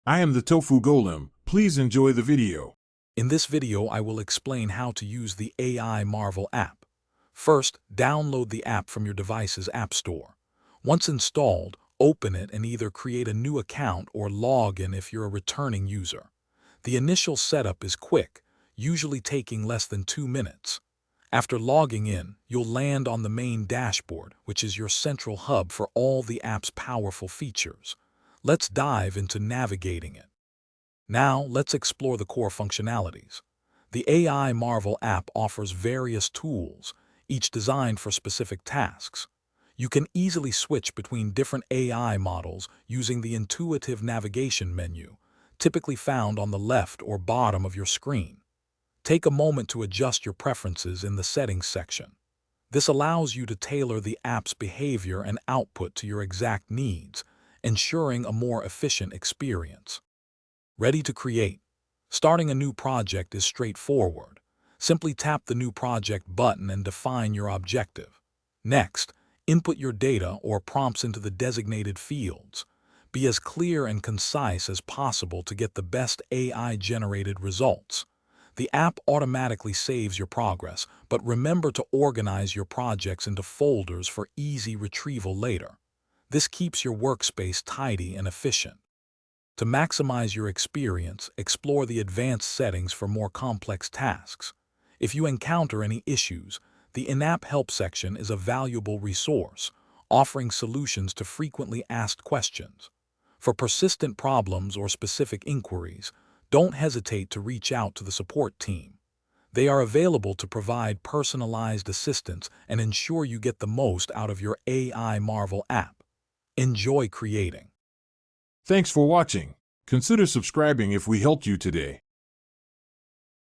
I am the Tofu Golem. Please enjoy the video. In this video, I will explain how to use the AI Marvel app. First, download the app from your device's app store. Once installed, open it and either create a new account or log in if you're a returning user. The initial setup is quick, usually taking less than 2 minutes. After logging in, you'll land on the main dashboard, which is your central hub for all the app's powerful features. Let's dive into navigating it. Now, let's explore the core functionalities. The AI Marvel app offers various tools, each designed for specific tasks. You can easily switch between different AI models using the intuitive navigation menu, typically found on the left or bottom of your screen. Take a moment to adjust your preferences in the Settings section. This allows you to tailor the app's behavior and output to your exact needs, ensuring a more efficient experience. Ready to create? Starting a new project is straightforward. Simply tap the New Project button and define your objective. Next, input your data or prompts into the designated fields. Be as clear and concise as possible to get the best AI-generated results. The app automatically saves your progress, but remember to organize your projects into folders for easy retrieval later. This keeps your workspace tidy and efficient. To maximize your experience, explore the advanced settings for more complex tasks. If you encounter any issues, the in-app help section is a valuable resource, offering solutions to frequently asked questions. For persistent problems or specific inquiries, don't hesitate to reach out to the support team. They are available to provide personalized assistance and ensure you get the most out of your AI Marvel app. Enjoy creating. Thanks for watching. Consider subscribing if we helped you today.